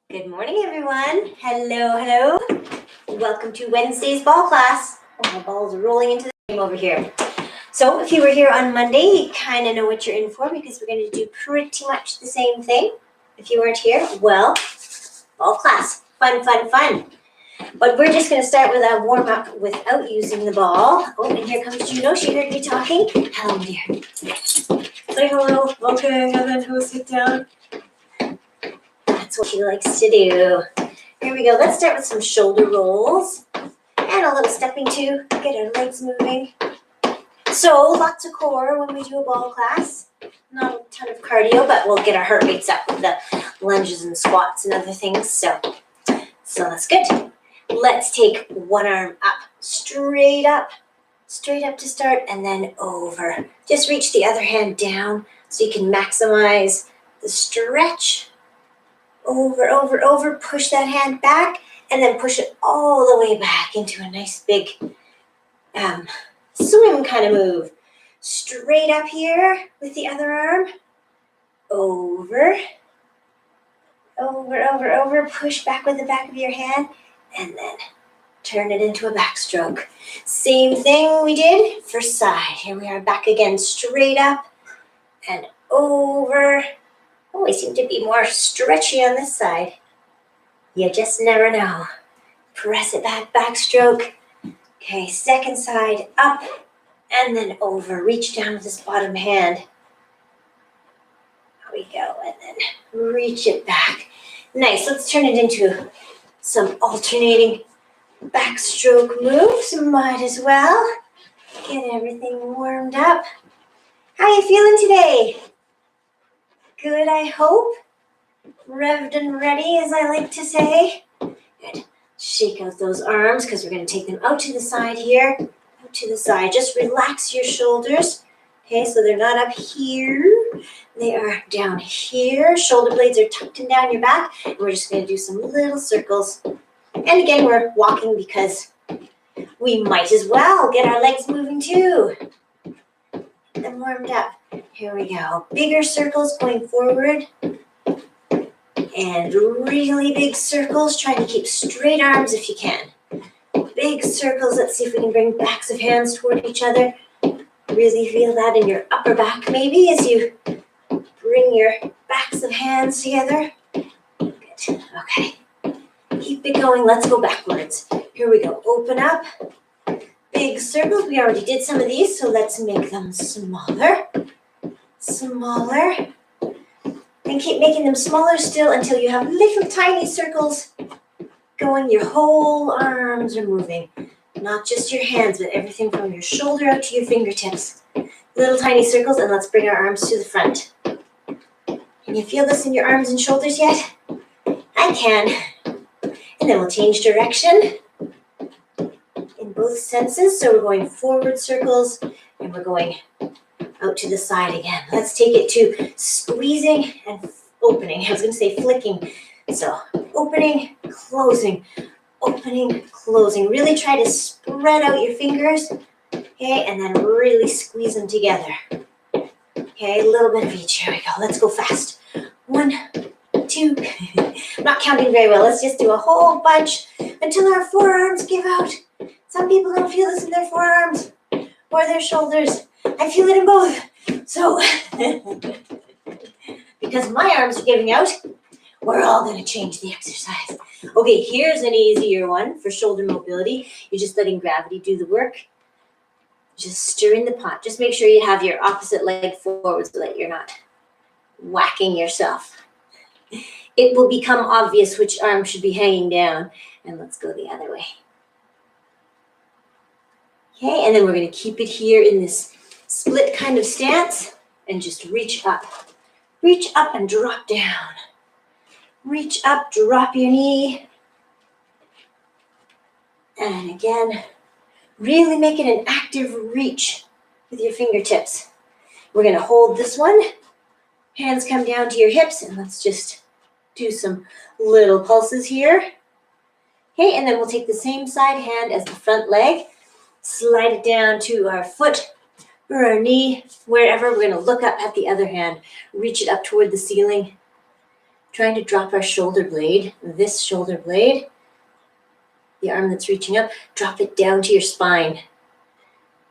Good morning, everyone. Hello, hello. Welcome to Wednesday's ball class. Oh, my balls are rolling into the game over here. So if you were here on Monday, you kind of know what you're in for because we're going to do pretty much the same thing. If you weren't here, well, ball class. Fun, fun, fun. But we're just going to start with a warm-up without using the ball. Oh, and here comes Juno. She heard me talking. Hello, dear. Say hello. Okay, and then who sit down? That's what she likes to do. Here we go. Let's start with some shoulder rolls and a little stepping too. Get our legs moving. So lots of core when we do a ball class. Not a ton of cardio, but we'll get our heart rates up with the lunges and squats and other things. So that's good. Let's take one arm up to start, and then over. Just reach the other hand down so you can maximize the stretch. Over, push that hand back, and then push it all the way back into a nice big swim kind of move. Straight up here with the other arm. Over, push back with the back of your hand, and then turn it into a backstroke. Same thing we did for side. Here we are back again, straight up and over. Oh, we seem to be more stretchy on this side. You just never know. Press it back, backstroke. Okay, second side, up and then over. Reach down with this bottom hand. There we go, and then reach it back. Nice, let's turn it into some alternating backstroke moves. Might as well get everything warmed up. How you feeling today? Good, I hope. Revved and ready, as I like to say. Good. Shake out those arms because we're going to take them out to the side here. Out to the side. Just relax your shoulders. Okay, so they're not up here. They are down here. Shoulder blades are tucked in down your back. And we're just going to do some little circles. And again, we're walking because we might as well get our legs moving too. Get them warmed up. Here we go. Bigger circles going forward. And really big circles. Trying to keep straight arms if you can. Big circles. Let's see if we can bring backs of hands toward each other. Really feel that in your upper back maybe as you bring your backs of hands together. Good. Okay. Keep it going. Let's go backwards. Here we go. Open up. Big circles. We already did some of these, so let's make them smaller. Smaller. And keep making them smaller still until you have little tiny circles going. Your whole arms are moving. Not just your hands, but everything from your shoulder out to your fingertips. Little tiny circles, and let's bring our arms to the front. Can you feel this in your arms and shoulders yet? I can. And then we'll change direction in both senses. So we're going forward circles, and we're going out to the side again. Let's take it to squeezing and opening. I was going to say flicking. So opening, closing, opening, closing. Really try to spread out your fingers, okay, and then really squeeze them together. Okay, a little bit of each. Here we go. Let's go fast. 1, 2. I'm not counting very well. Let's just do a whole bunch until our forearms give out. Some people don't feel this in their forearms or their shoulders. I feel it in both. So, because my arms are giving out, we're all going to change the exercise. Okay, here's an easier one for shoulder mobility. You're just letting gravity do the work. Just stirring the pot. Just make sure you have your opposite leg forward so that you're not whacking yourself. It will become obvious which arm should be hanging down. And let's go the other way. Okay, and then we're going to keep it here in this split kind of stance and just reach up. Reach up and drop down. Reach up, drop your knee. And again, really make it an active reach with your fingertips. We're going to hold this one. Hands come down to your hips, and let's just do some little pulses here. Okay, and then we'll take the same side hand as the front leg. Slide it down to our foot or our knee, wherever. We're going to look up at the other hand. Reach it up toward the ceiling. trying to drop our shoulder blade, this shoulder blade, the arm that's reaching up, drop it down to your spine,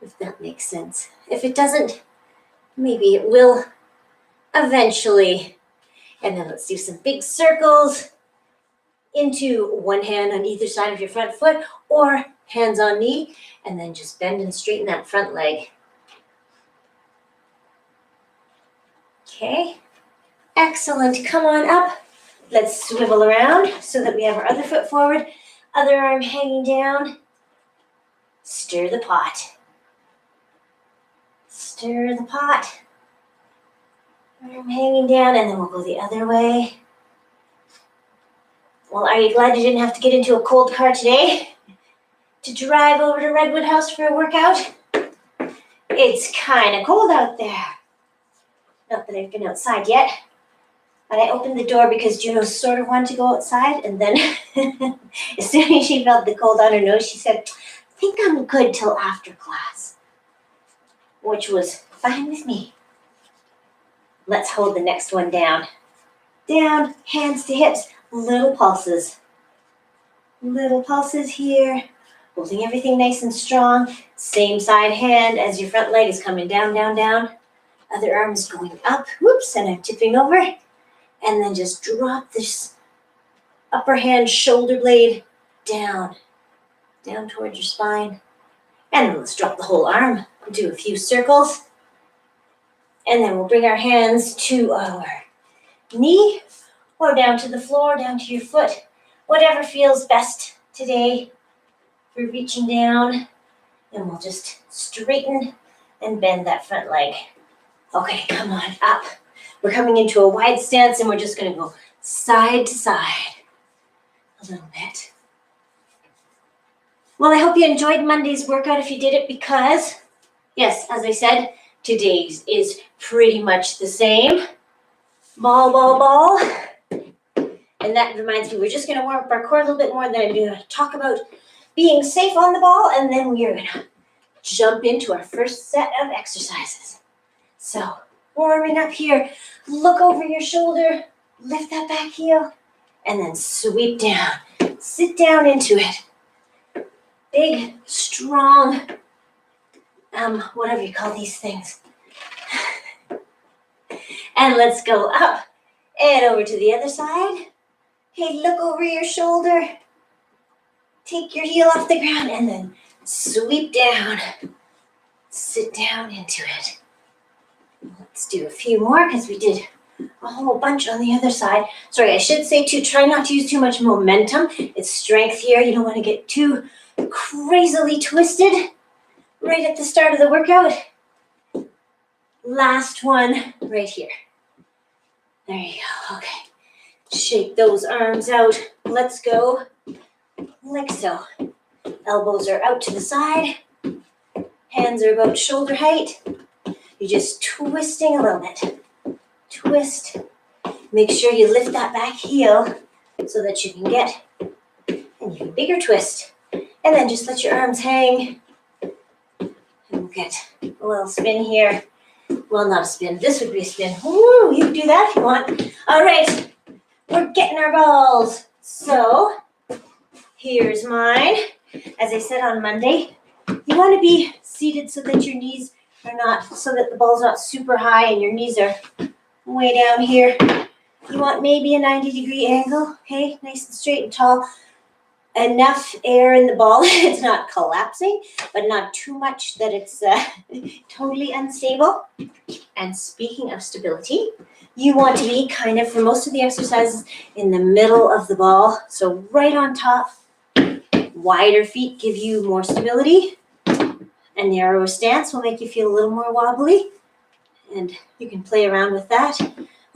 if that makes sense. If it doesn't, maybe it will eventually. And then let's do some big circles into one hand on either side of your front foot or hands on knee, and then just bend and straighten that front leg. Okay, excellent. Come on up. Let's swivel around so that we have our other foot forward, other arm hanging down. Stir the pot. Stir the pot. Arm hanging down, and then we'll go the other way. Well, are you glad you didn't have to get into a cold car today to drive over to Redwood House for a workout? It's kind of cold out there. Not that I've been outside yet, but I opened the door because Juno sort of wanted to go outside, and then as soon as she felt the cold on her nose, she said, I think I'm good till after class, which was fine with me. Let's hold the next one down. Down, hands to hips, little pulses. Little pulses here, holding everything nice and strong. Same side hand as your front leg is coming down, down, down. Other arm is going up, whoops, and I'm tipping over. And then just drop this upper hand shoulder blade down, down towards your spine. And then let's drop the whole arm, do a few circles. And then we'll bring our hands to our knee or down to the floor, down to your foot, whatever feels best today. We're reaching down, and we'll just straighten and bend that front leg. Okay, come on up. We're coming into a wide stance, and we're just going to go side to side a little bit. Well, I hope you enjoyed Monday's workout if you did it, because, yes, as I said, today's is pretty much the same. Ball, ball, ball. And that reminds me, we're just going to warm up our core a little bit more. Then I'm going to talk about being safe on the ball, and then we are going to jump into our first set of exercises. So, warming up here, look over your shoulder, lift that back heel, and then sweep down. Sit down into it. Big, strong, whatever you call these things. And let's go up and over to the other side. Hey, look over your shoulder. Take your heel off the ground and then sweep down. Sit down into it. Let's do a few more because we did a whole bunch on the other side. Sorry, I should say too, try not to use too much momentum. It's strength here. You don't want to get too crazily twisted right at the start of the workout. Last one right here. There you go. Okay. Shake those arms out. Let's go like so. Elbows are out to the side. Hands are about shoulder height. You're just twisting a little bit. Twist. Make sure you lift that back heel so that you can get an even bigger twist. And then just let your arms hang. And we'll get a little spin here. Well, not a spin. This would be a spin. Woo, you can do that if you want. All right. We're getting our balls. So, here's mine. As I said on Monday, you want to be seated so that your knees are not, so that the ball's not super high and your knees are way down here. You want maybe a 90-degree angle, okay? Nice and straight and tall. Enough air in the ball. It's not collapsing, but not too much that it's totally unstable. And speaking of stability, you want to be kind of, for most of the exercises, in the middle of the ball. So right on top. Wider feet give you more stability. A narrower stance will make you feel a little more wobbly. And you can play around with that.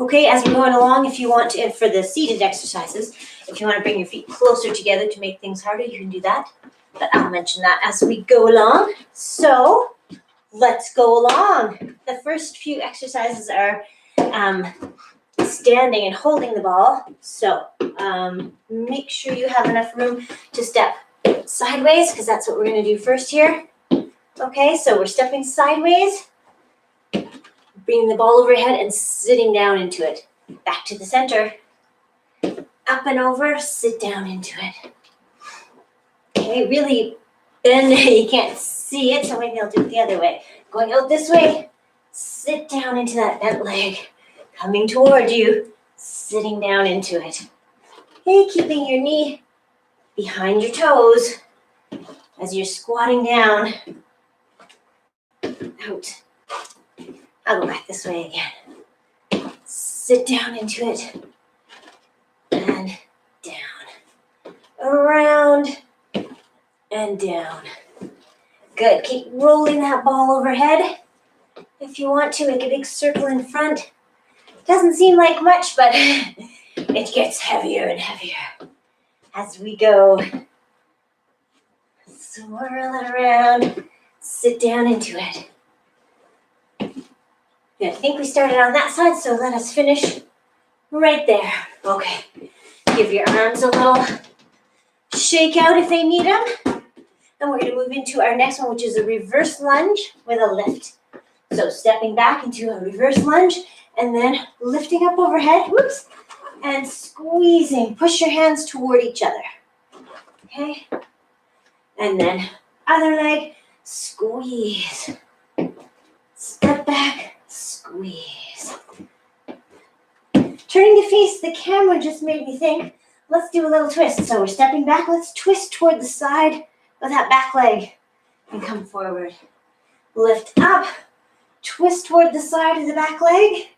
Okay, as we're going along, if you want to, for the seated exercises, if you want to bring your feet closer together to make things harder, you can do that. But I'll mention that as we go along. So let's go along. The first few exercises are standing and holding the ball. So make sure you have enough room to step sideways, because that's what we're going to do first here. Okay, so we're stepping sideways, bringing the ball overhead and sitting down into it. Back to the center. up and over, sit down into it. Okay, really bend. You can't see it, so maybe I'll do it the other way. Going out this way, sit down into that bent leg. Coming toward you, sitting down into it. Okay, keeping your knee behind your toes as you're squatting down. Out. I'll go back this way again. Sit down into it. And down. Around and down. Good. Keep rolling that ball overhead. If you want to, make a big circle in front. Doesn't seem like much, but it gets heavier and heavier as we go. Swirl it around. Sit down into it. Good. I think we started on that side, so let us finish right there. Okay. Give your arms a little shake out if they need them. And we're going to move into our next one, which is a reverse lunge with a lift. So stepping back into a reverse lunge and then lifting up overhead. Whoops. And squeezing. Push your hands toward each other. Okay. And then other leg, squeeze. Step back, squeeze. Turning to face the camera just made me think, let's do a little twist. So we're stepping back, let's twist toward the side of that back leg and come forward. Lift up, twist toward the side of the back leg,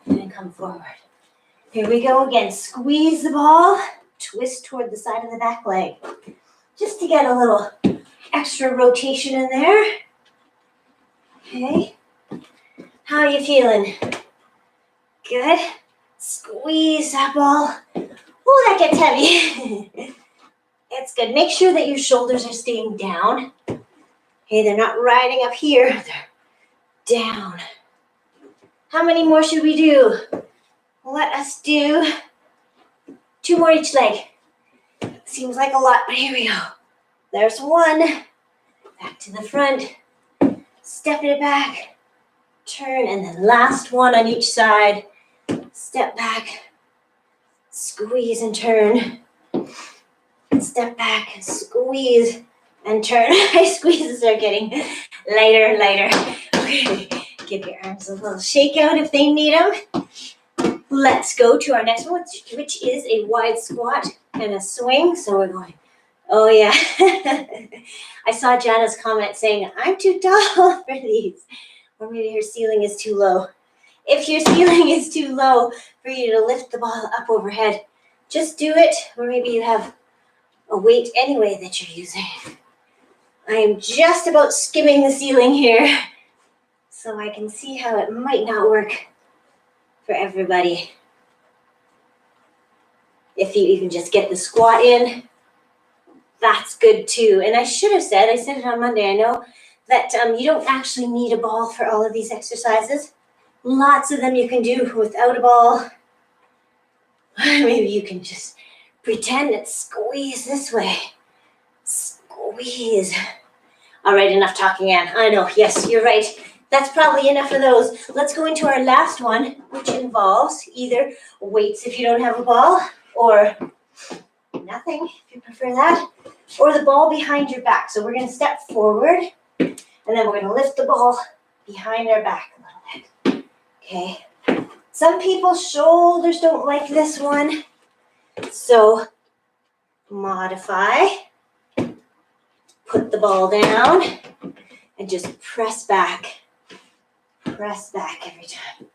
and then come forward. Here we go again. Squeeze the ball, twist toward the side of the back leg. Just to get a little extra rotation in there. Okay. How are you feeling? Good. Squeeze that ball. Oh, that gets heavy. It's good. Make sure that your shoulders are staying down. Okay, they're not riding up here. They're down. How many more should we do? Let us do 2 more each leg. Seems like a lot, but here we go. There's one. Back to the front. Step it back. Turn, and then last one on each side. Step back. Squeeze and turn. Step back. Squeeze and turn. My squeezes are getting lighter and lighter. Okay. Give your arms a little shake out if they need them. Let's go to our next one, which is a wide squat and a swing. So we're going, oh yeah. I saw Jana's comment saying, I'm too tall for these. Or maybe her ceiling is too low. If your ceiling is too low for you to lift the ball up overhead, just do it. Or maybe you have a weight anyway that you're using. I am just about skimming the ceiling here, so I can see how it might not work for everybody. If you even just get the squat in, that's good too. And I should have said, I said it on Monday, I know, that you don't actually need a ball for all of these exercises. Lots of them you can do without a ball. Maybe you can just pretend and squeeze this way. Squeeze. All right, enough talking, Anne. I know, yes, you're right. That's probably enough of those. Let's go into our last one, which involves either weights if you don't have a ball, or nothing if you prefer that, or the ball behind your back. So we're going to step forward, and then we're going to lift the ball behind our back a little bit. Okay. Some people's shoulders don't like this one, so modify. Put the ball down and just press back. Press back every time.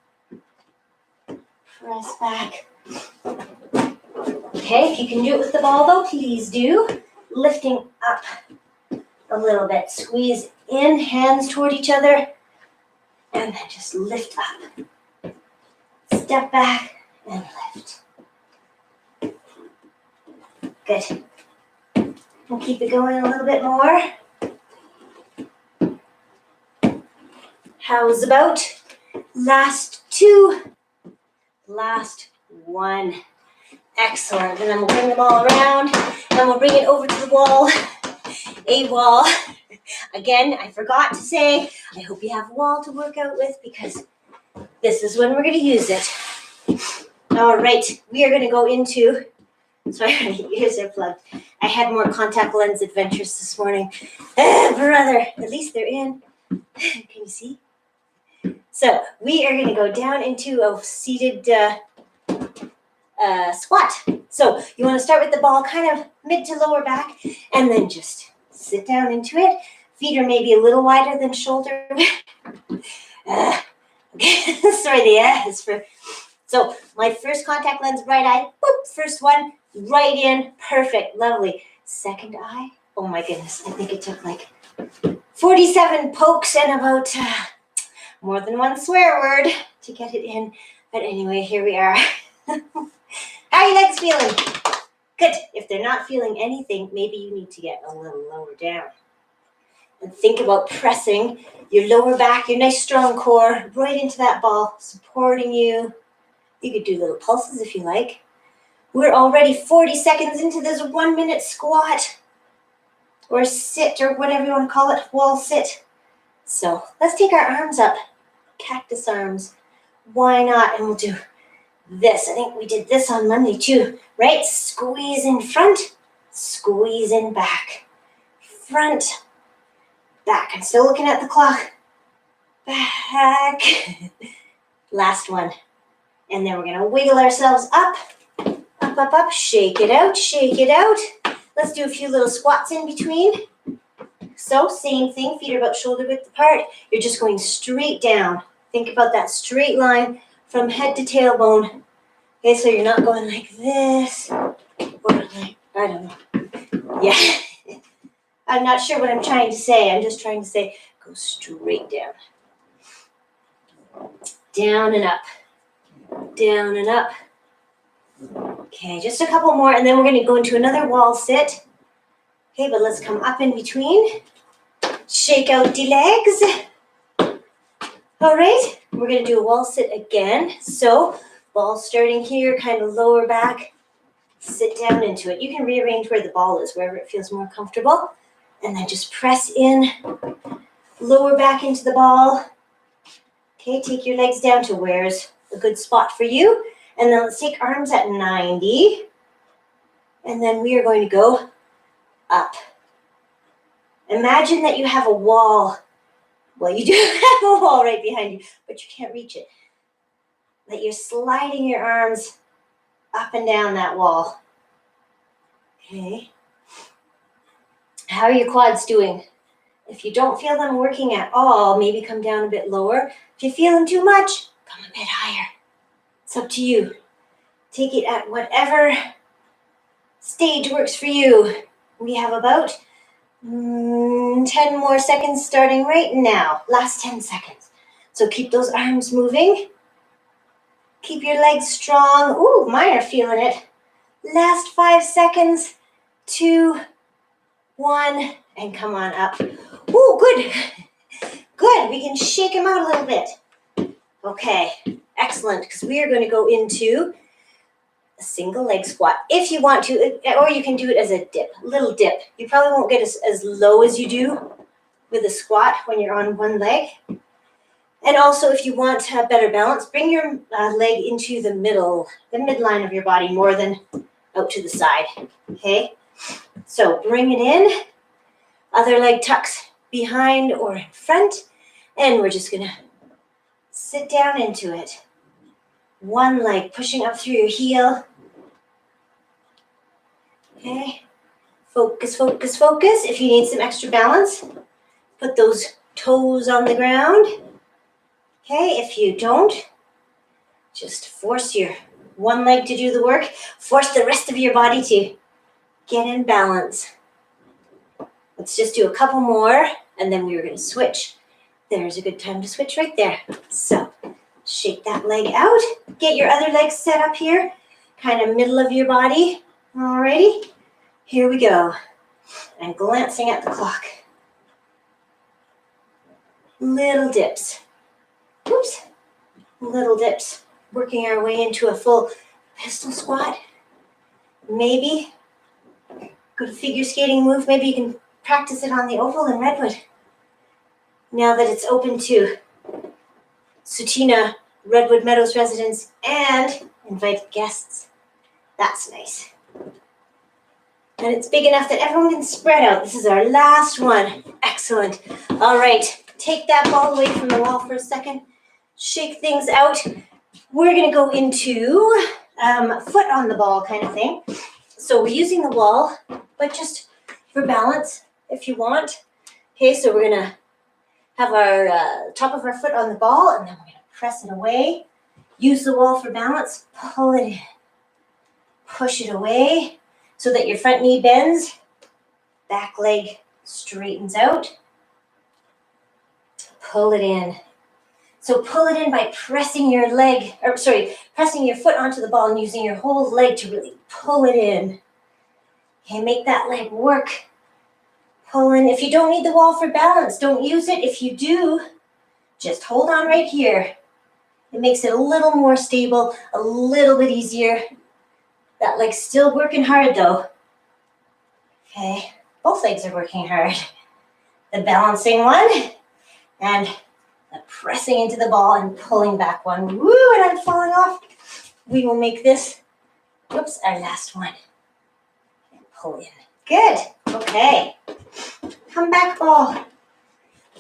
Press back. Okay, if you can do it with the ball though, please do. Lifting up a little bit. Squeeze in, hands toward each other, and then just lift up. Step back and lift. Good. We'll keep it going a little bit more. How's about last 2? Last 1. Excellent. And then we'll bring them all around. Then we'll bring it over to the wall. A wall. Again, I forgot to say, I hope you have a wall to work out with, because this is when we're going to use it. All right, we are going to go into, sorry, my ears are plugged. I had more contact lens adventures this morning. Brother, at least they're in. Can you see? So we are going to go down into a seated squat. So you want to start with the ball kind of mid to lower back, and then just sit down into it. Feet are maybe a little wider than shoulder. Okay, sorry, the is for. So my first contact lens, right eye, whoop, first one, right in, perfect, lovely. Second eye, oh my goodness, I think it took like 47 pokes and about more than one swear word to get it in. But anyway, here we are. How are your legs feeling? Good. If they're not feeling anything, maybe you need to get a little lower down. And think about pressing your lower back, your nice strong core, right into that ball, supporting you. You could do little pulses if you like. We're already 40 seconds into this 1 minute squat or sit or whatever you want to call it, wall sit. So let's take our arms up, cactus arms. Why not? And we'll do this. I think we did this on Monday too, right? Squeeze in front, squeeze in back. Front, back. I'm still looking at the clock. Back. Last one. And then we're going to wiggle ourselves up, up, up, up. Shake it out, shake it out. Let's do a few little squats in between. So same thing, feet are about shoulder width apart. You're just going straight down. Think about that straight line from head to tailbone. Okay, so you're not going like this or like, I don't know. Yeah. I'm not sure what I'm trying to say. I'm just trying to say go straight down. Down and up. Down and up. Okay, just a couple more, and then we're going to go into another wall sit. Okay, but let's come up in between. Shake out the legs. All right, we're going to do a wall sit again. So, ball starting here, kind of lower back. Sit down into it. You can rearrange where the ball is, wherever it feels more comfortable. And then just press in, lower back into the ball. Okay, take your legs down to where's a good spot for you. And then let's take arms at 90. And then we are going to go up. Imagine that you have a wall. Well, you do have a wall right behind you, but you can't reach it. That you're sliding your arms up and down that wall. Okay. How are your quads doing? If you don't feel them working at all, maybe come down a bit lower. If you feel them too much, come a bit higher. It's up to you. Take it at whatever stage works for you. We have about 10 more seconds starting right now. Last 10 seconds. So keep those arms moving. Keep your legs strong. Ooh, mine are feeling it. Last 5 seconds. 2, 1, and come on up. Ooh, good. Good. We can shake them out a little bit. Okay, excellent, because we are going to go into a single leg squat if you want to, or you can do it as a dip, little dip. You probably won't get as low as you do with a squat when you're on one leg. And also, if you want to have better balance, bring your leg into the middle, the midline of your body more than out to the side, okay? So bring it in, other leg tucks behind or in front, and we're just gonna sit down into it. One leg pushing up through your heel. Okay. Focus, focus, focus. If you need some extra balance, put those toes on the ground. Okay, if you don't, just force your one leg to do the work. Force the rest of your body to get in balance. Let's just do a couple more, and then we are going to switch. There's a good time to switch right there. So, shake that leg out. Get your other leg set up here, kind of middle of your body. Alrighty, here we go. And glancing at the clock. Little dips. Oops. Little dips. Working our way into a full pistol squat. Maybe. Good figure skating move. Maybe you can practice it on the oval in Redwood. Now that it's open to Sutina Redwood Meadows residents and invited guests. That's nice. And it's big enough that everyone can spread out. This is our last one. Excellent. All right, take that ball away from the wall for a second. Shake things out. We're gonna go into foot on the ball kind of thing. So we're using the wall, but just for balance if you want. Okay, so we're gonna have our top of our foot on the ball, and then we're gonna press it away. Use the wall for balance, pull it in. Push it away so that your front knee bends, back leg straightens out. Pull it in. So pull it in by pressing your pressing your foot onto the ball and using your whole leg to really pull it in. Okay, make that leg work. Pull in. If you don't need the wall for balance, don't use it. If you do, just hold on right here. It makes it a little more stable, a little bit easier. That leg's still working hard though. Okay, both legs are working hard. The balancing one and the pressing into the ball and pulling back one. Woo, and I'm falling off. We will make this, whoops, our last one. And pull in. Good, okay. Come back ball.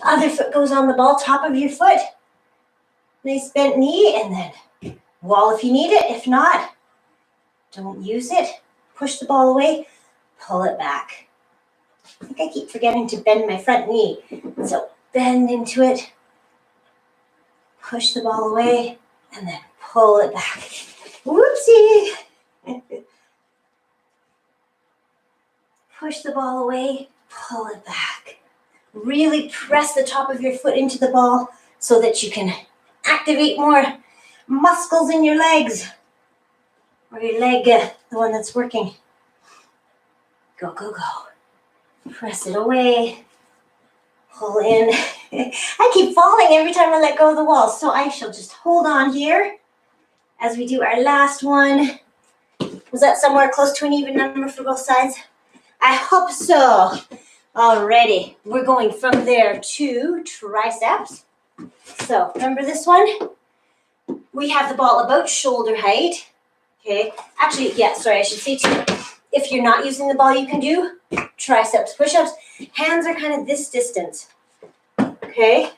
Other foot goes on the ball, top of your foot. Nice bent knee, and then wall if you need it. If not, don't use it. Push the ball away, pull it back. I think I keep forgetting to bend my front knee. So bend into it, push the ball away, and then pull it back. Whoopsie. Push the ball away, pull it back. Really press the top of your foot into the ball so that you can activate more muscles in your legs. Or your leg, the one that's working. Go, go, go. Press it away. Pull in. I keep falling every time I let go of the wall, so I shall just hold on here as we do our last one. Was that somewhere close to an even number for both sides? I hope so. Alrighty, we're going from there to triceps. So remember this one? We have the ball about shoulder height. Okay, actually, yeah, sorry, I should say too, if you're not using the ball, you can do triceps push-ups. Hands are kind of this distance, okay?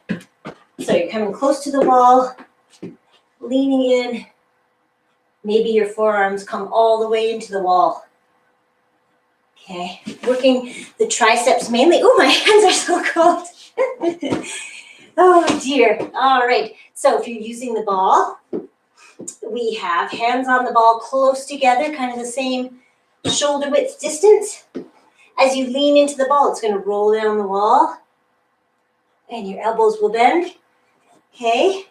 So you're coming close to the wall, leaning in. Maybe your forearms come all the way into the wall. Okay, working the triceps mainly. Oh, my hands are so cold. Oh dear, all right. So if you're using the ball, we have hands on the ball close together, kind of the same shoulder width distance. As you lean into the ball, it's going to roll down the wall and your elbows will bend. Okay.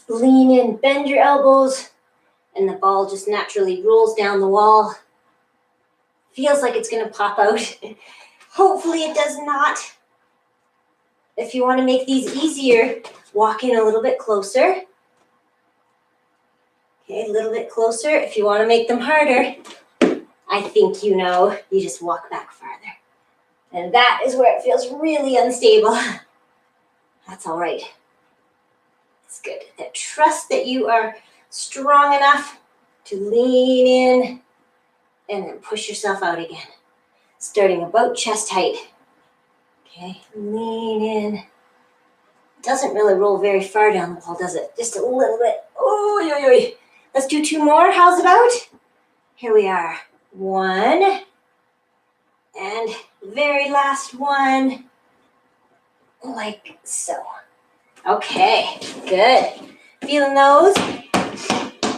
Lean in, bend your elbows, and the ball just naturally rolls down the wall. Feels like it's going to pop out. Hopefully it does not. If you want to make these easier, walk in a little bit closer. Okay, a little bit closer. If you want to make them harder, I think you know, you just walk back farther. And that is where it feels really unstable. That's all right. It's good. That trust that you are strong enough to lean in and then push yourself out again. Starting about chest height. Okay, lean in. Doesn't really roll very far down the wall, does it? Just a little bit. Oh, yo, yo. Let's do two more. How's about? Here we are. One. And very last one. Like so. Okay, good. Feeling those?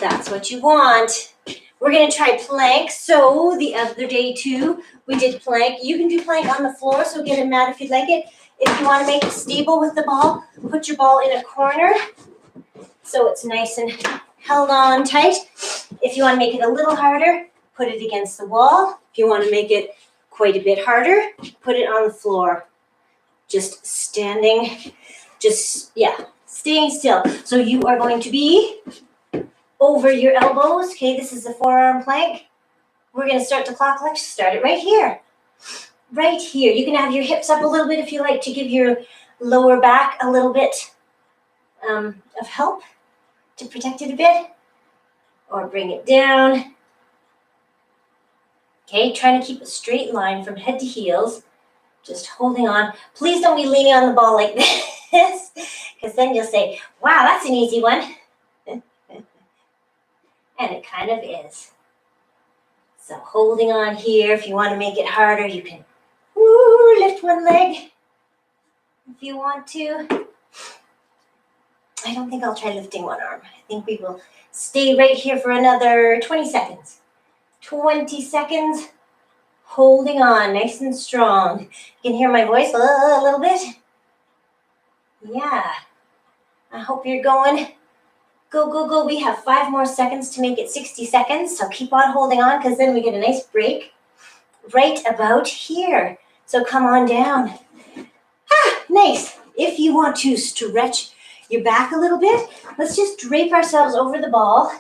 That's what you want. We're going to try plank. So the other day too, we did plank. You can do plank on the floor, so get a mat if you'd like it. If you want to make it stable with the ball, put your ball in a corner so it's nice and held on tight. If you want to make it a little harder, put it against the wall. If you want to make it quite a bit harder, put it on the floor. Just standing, staying still. So you are going to be over your elbows. Okay, this is the forearm plank. We're going to start the clock. Let's start it right here. Right here. You can have your hips up a little bit if you like to give your lower back a little bit of help to protect it a bit, or bring it down. Okay, trying to keep a straight line from head to heels, just holding on. Please don't be leaning on the ball like this, because then you'll say, wow, that's an easy one. And it kind of is. So holding on here. If you want to make it harder, you can lift one leg if you want to. I don't think I'll try lifting one arm. I think we will stay right here for another 20 seconds. 20 seconds, holding on nice and strong. You can hear my voice a little bit. Yeah, I hope you're going. Go, go, go. We have 5 more seconds to make it 60 seconds, so keep on holding on because then we get a nice break right about here. So come on down. Nice. If you want to stretch your back a little bit, let's just drape ourselves over the ball.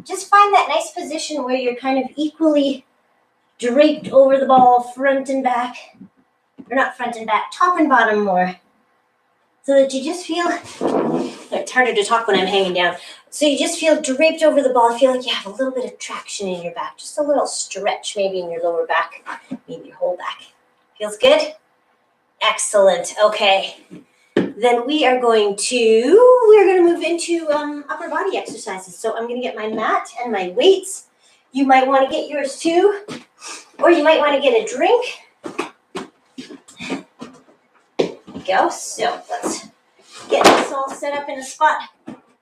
Just find that nice position where you're kind of equally draped over the ball, front and back, or not front and back, top and bottom more. So that you just feel, it's harder to talk when I'm hanging down. So you just feel draped over the ball, feel like you have a little bit of traction in your back, just a little stretch maybe in your lower back, maybe your whole back. Feels good? Excellent, okay. Then we're going to move into upper body exercises. So I'm gonna get my mat and my weights. You might wanna get yours too, or you might wanna get a drink. There we go, so let's get this all set up in a spot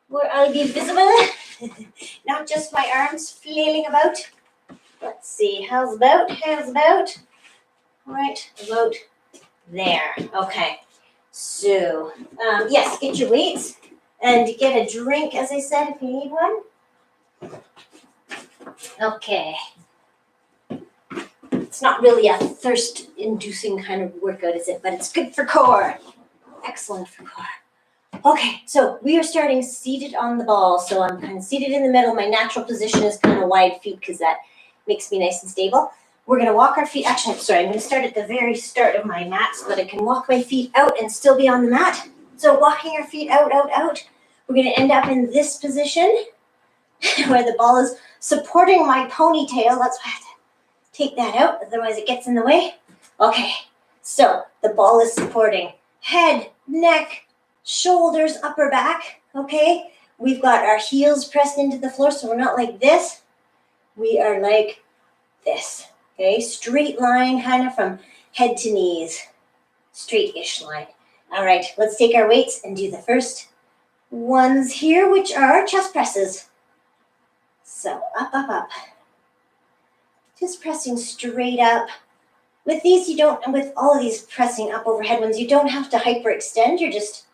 where I'll be visible. Not just my arms flailing about. Let's see, how's about? All right, about there, okay. So, yes, get your weights and get a drink, as I said, if you need one. Okay. It's not really a thirst-inducing kind of workout, is it? But it's good for core. Excellent for core. Okay, so we are starting seated on the ball. So I'm kind of seated in the middle. My natural position is kind of wide feet because that makes me nice and stable. We're going to walk our feet. Actually, I'm going to start at the very start of my mat so that I can walk my feet out and still be on the mat. So walking our feet out. We're going to end up in this position where the ball is supporting my ponytail. That's why I have to take that out, otherwise it gets in the way. Okay, so the ball is supporting head, neck, shoulders, upper back. Okay, we've got our heels pressed into the floor, so we're not like this. We are like this. Okay, straight line kind of from head to knees. Straight-ish line. All right, let's take our weights and do the first ones here, which are chest presses. So up. Just pressing straight up. With these, with all of these pressing up overhead ones, you don't have to hyperextend. You're just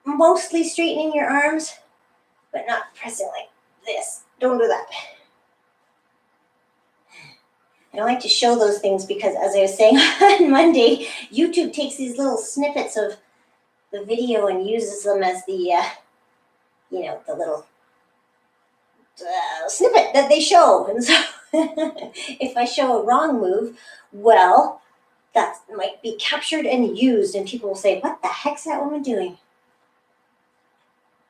mostly straightening your arms, but not pressing like this. Don't do that. I don't like to show those things because, as I was saying on Monday, YouTube takes these little snippets of the video and uses them as the, the little snippet that they show. And so if I show a wrong move, well, that might be captured and used, and people will say, what the heck's that woman doing?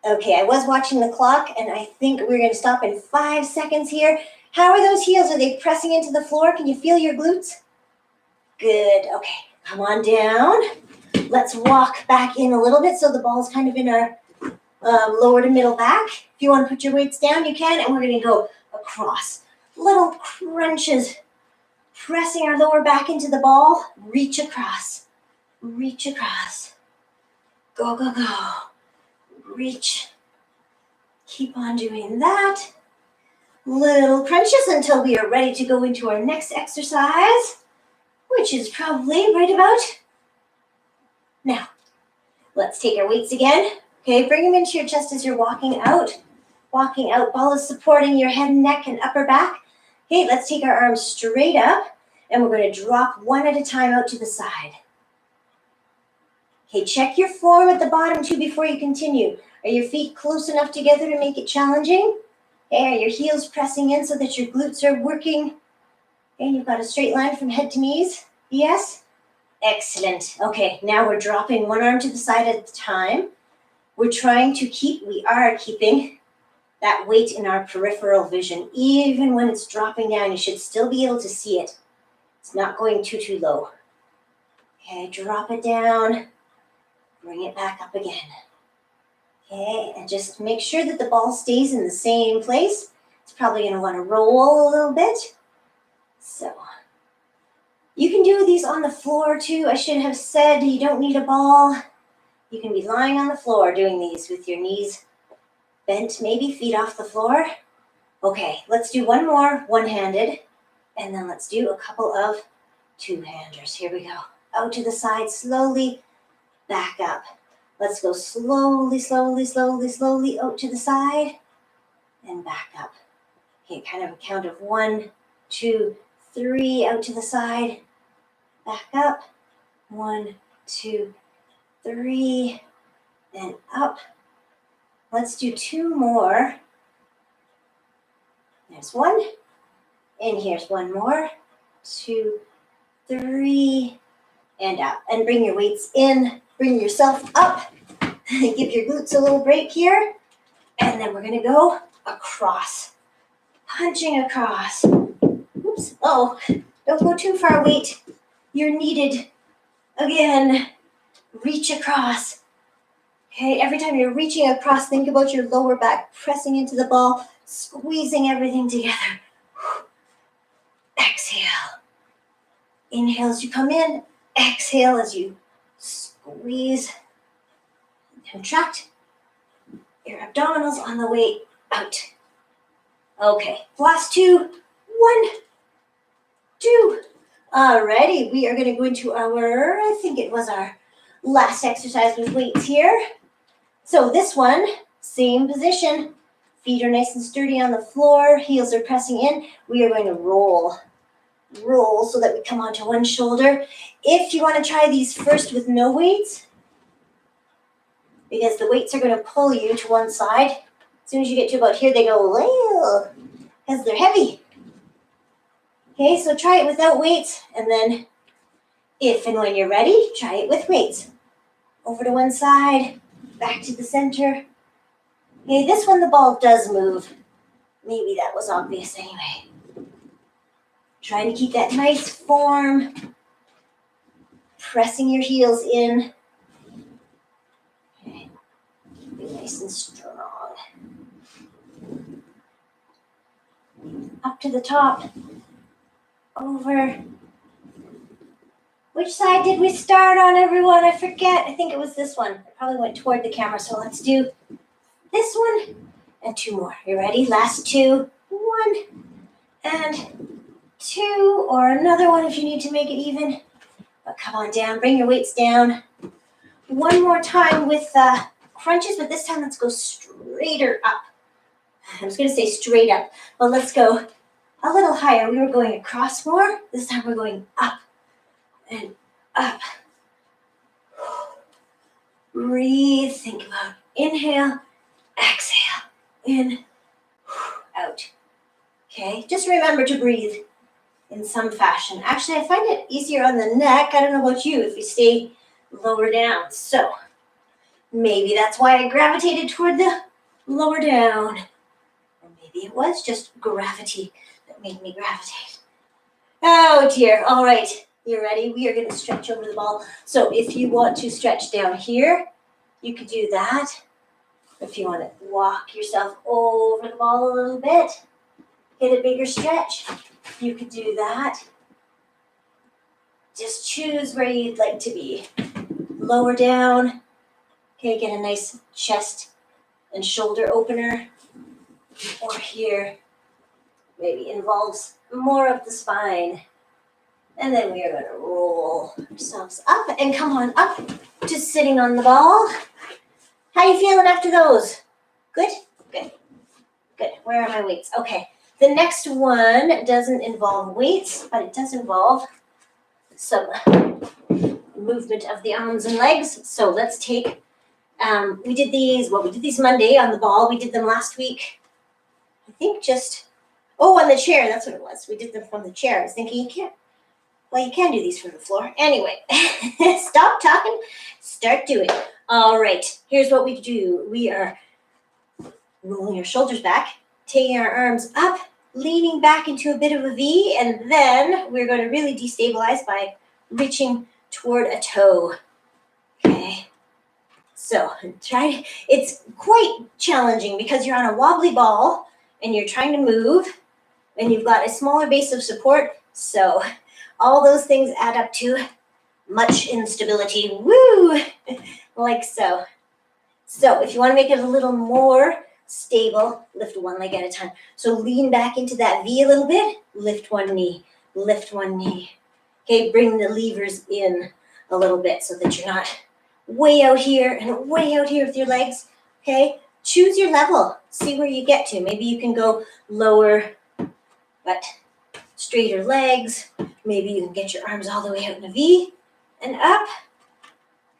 Okay, I was watching the clock, and I think we're going to stop in 5 seconds here. How are those heels? Are they pressing into the floor? Can you feel your glutes? Good. Okay, come on down. Let's walk back in a little bit so the ball's kind of in our lower to middle back. If you want to put your weights down, you can, and we're going to go across. Little crunches, pressing our lower back into the ball. Reach across. Go. Reach. Keep on doing that. Little crunches until we are ready to go into our next exercise, which is probably right about now. Let's take our weights again. Okay, bring them into your chest as you're walking out. Ball is supporting your head, neck, and upper back. Okay, let's take our arms straight up, and we're going to drop one at a time out to the side. Okay, check your form at the bottom too before you continue. Are your feet close enough together to make it challenging? Okay, are your heels pressing in so that your glutes are working? Okay, you've got a straight line from head to knees. Yes? Excellent. Okay, now we're dropping one arm to the side at a time. we are keeping that weight in our peripheral vision. Even when it's dropping down, you should still be able to see it. It's not going too low. Okay, drop it down, bring it back up again. Okay, and just make sure that the ball stays in the same place. It's probably going to want to roll a little bit. So, you can do these on the floor too. I should have said you don't need a ball. You can be lying on the floor doing these with your knees bent, maybe feet off the floor. Okay, let's do one more one-handed, and then let's do a couple of two-handers. Here we go. Out to the side, slowly, back up. Let's go slowly, slowly, slowly, slowly out to the side, and back up. Okay, kind of a count of 1, 2, 3, out to the side, back up. 1, 2, 3, and up. Let's do 2 more. There's 1, and here's 1 more. 2, 3, and up. And bring your weights in, bring yourself up. Give your glutes a little break here. And then we're gonna go across. Punching across. Oops, oh, don't go too far, wait. You're needed. Again, reach across. Okay, every time you're reaching across, think about your lower back pressing into the ball, squeezing everything together. Exhale. Inhale as you come in. Exhale as you squeeze. Contract your abdominals on the way out. Okay, last 2. 1, 2. Alrighty, we are going to go into I think it was our last exercise with weights here. So this one, same position. Feet are nice and sturdy on the floor. Heels are pressing in. We are going to roll so that we come onto one shoulder. If you want to try these first with no weights, because the weights are going to pull you to one side. As soon as you get to about here, they go, because they're heavy. Okay, so try it without weights, and then if and when you're ready, try it with weights. Over to one side, back to the center. Okay, this one the ball does move. Maybe that was obvious anyway. Trying to keep that nice form. Pressing your heels in. Okay, be nice and strong. Up to the top. Over. Which side did we start on, everyone? I forget. I think it was this one. I probably went toward the camera, so let's do this one and 2 more. You ready? Last 2. 1 and 2, or another one if you need to make it even. But come on down. Bring your weights down. 1 more time with crunches, but this time let's go straighter up. I was going to say straight up, but let's go a little higher. We were going across more. This time we're going up and up. Breathe. Think about inhale, exhale, in, out. Okay, just remember to breathe in some fashion. Actually, I find it easier on the neck. I don't know about you if you stay lower down. So maybe that's why I gravitated toward the lower down. Or maybe it was just gravity that made me gravitate. Oh dear. All right. You ready? We are going to stretch over the ball. So if you want to stretch down here, you could do that. If you want to walk yourself over the ball a little bit, get a bigger stretch, you could do that. Just choose where you'd like to be. Lower down. Okay, get a nice chest and shoulder opener. Or here, maybe involves more of the spine. And then we are going to roll ourselves up and come on up to sitting on the ball. How you feeling after those? Good? Good. Good. Where are my weights? Okay. The next one doesn't involve weights, but it does involve some movement of the arms and legs. So let's take, we did these Monday on the ball. We did them last week. I think on the chair. That's what it was. We did them from the chair. I was thinking you can do these from the floor. Anyway, stop talking, start doing. All right, here's what we do. We are rolling our shoulders back, taking our arms up, leaning back into a bit of a V, and then we're going to really destabilize by reaching toward a toe. Okay. So it's quite challenging because you're on a wobbly ball and you're trying to move and you've got a smaller base of support. So all those things add up to much instability. Woo! Like so. So if you want to make it a little more stable, lift one leg at a time. So lean back into that V a little bit, lift one knee, lift one knee. Okay, bring the levers in a little bit so that you're not way out here and way out here with your legs. Okay, choose your level, see where you get to. Maybe you can go lower, but straighter legs. Maybe you can get your arms all the way out in a V and up.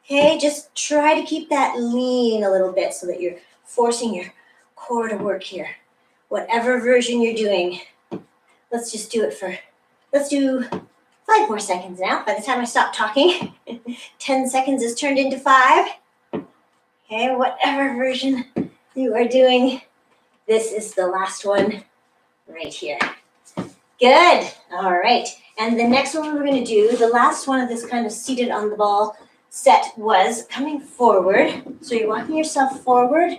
Okay, just try to keep that lean a little bit so that you're forcing your core to work here. Whatever version you're doing, let's just do it let's do 5 more seconds now. By the time I stop talking, 10 seconds is turned into 5. Okay, whatever version you are doing, this is the last one right here. Good, all right. And the next one we're gonna do, the last one of this kind of seated on the ball set was coming forward. So you're walking yourself forward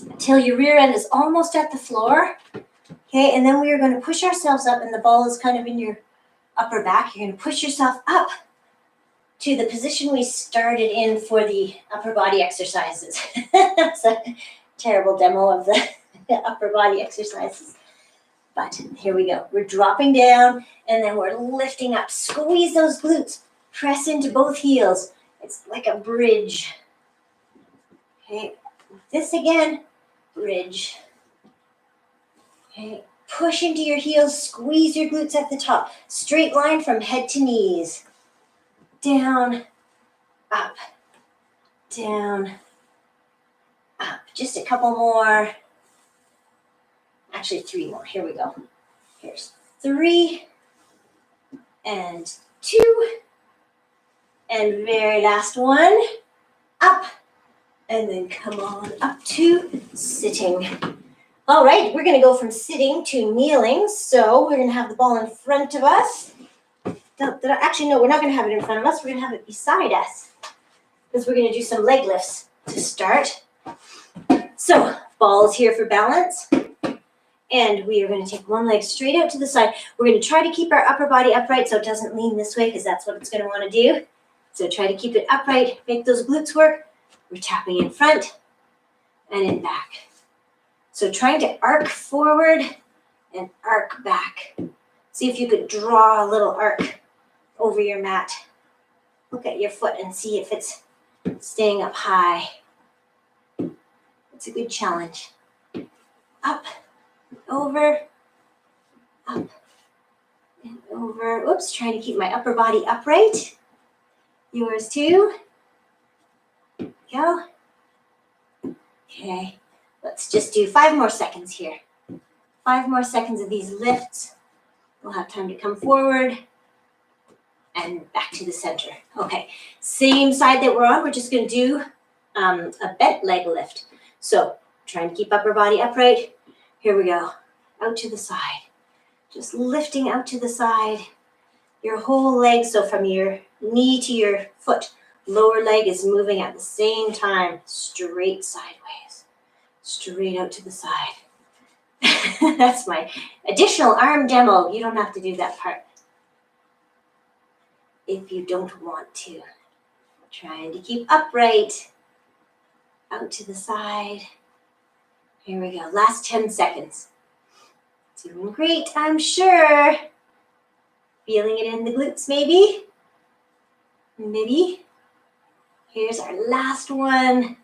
until your rear end is almost at the floor. Okay, and then we are going to push ourselves up and the ball is kind of in your upper back. You're going to push yourself up to the position we started in for the upper body exercises. That's a terrible demo of the upper body exercises. But here we go. We're dropping down and then we're lifting up. Squeeze those glutes. Press into both heels. It's like a bridge. Okay, this again, bridge. Okay, push into your heels, squeeze your glutes at the top. Straight line from head to knees. Down, up, down, up. Just a couple more. Actually, 3 more. Here we go. Here's 3 and 2. And very last one, up, and then come on up to sitting. All right, we're gonna go from sitting to kneeling. So we're gonna have the ball in front of us. Actually, no, we're not gonna have it in front of us. We're gonna have it beside us because we're gonna do some leg lifts to start. So ball is here for balance. And we are going to take one leg straight out to the side. We're going to try to keep our upper body upright so it doesn't lean this way because that's what it's going to want to do. So try to keep it upright, make those glutes work. We're tapping in front and in back. So trying to arc forward and arc back. See if you could draw a little arc over your mat. Look at your foot and see if it's staying up high. It's a good challenge. Up, over, up, and over. Oops, trying to keep my upper body upright. Yours too. Go. Okay, let's just do 5 more seconds here. 5 more seconds of these lifts. We'll have time to come forward and back to the center. Okay, same side that we're on, we're just going to do a bent leg lift. So trying to keep upper body upright. Here we go, out to the side. Just lifting out to the side. Your whole leg, so from your knee to your foot, lower leg is moving at the same time, straight sideways, straight out to the side. That's my additional arm demo. You don't have to do that part if you don't want to. Trying to keep upright, out to the side. Here we go, last 10 seconds. Doing great, I'm sure. Feeling it in the glutes, maybe? Maybe. Here's our last one,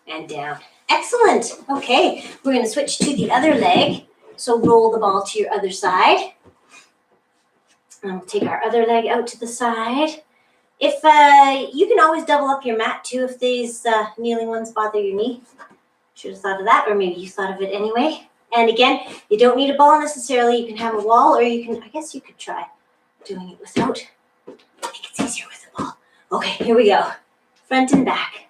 and down. Excellent. Okay, we're going to switch to the other leg. So roll the ball to your other side. And we'll take our other leg out to the side. If you can always double up your mat too if these kneeling ones bother your knee. Should have thought of that, or maybe you thought of it anyway. And again, you don't need a ball necessarily. You can have a wall, or you can, I guess you could try doing it without. I think it's easier with a ball. Okay, here we go. front and back,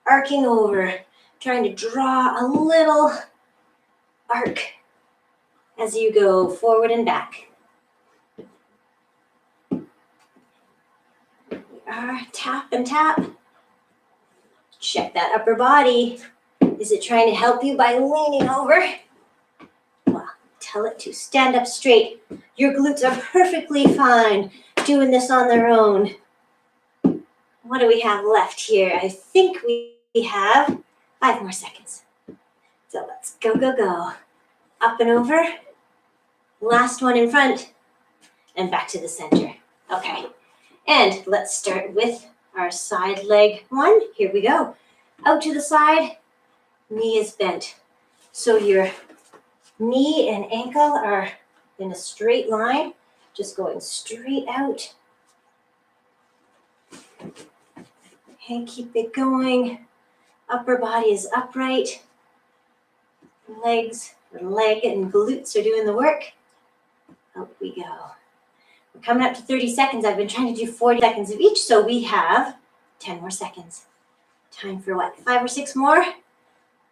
arcing over, trying to draw a little arc as you go forward and back. Tap and tap. Check that upper body. Is it trying to help you by leaning over? Well, tell it to stand up straight. Your glutes are perfectly fine doing this on their own. What do we have left here? I think we have 5 more seconds. So let's go, go, go. Up and over. Last one in front. And back to the center. Okay. And let's start with our side leg one. Here we go. Out to the side. Knee is bent. So your knee and ankle are in a straight line. Just going straight out. Okay, keep it going. Upper body is upright. Legs, leg and glutes are doing the work. Up we go. We're coming up to 30 seconds. I've been trying to do 40 seconds of each, so we have 10 more seconds. Time for what, 5 or 6 more?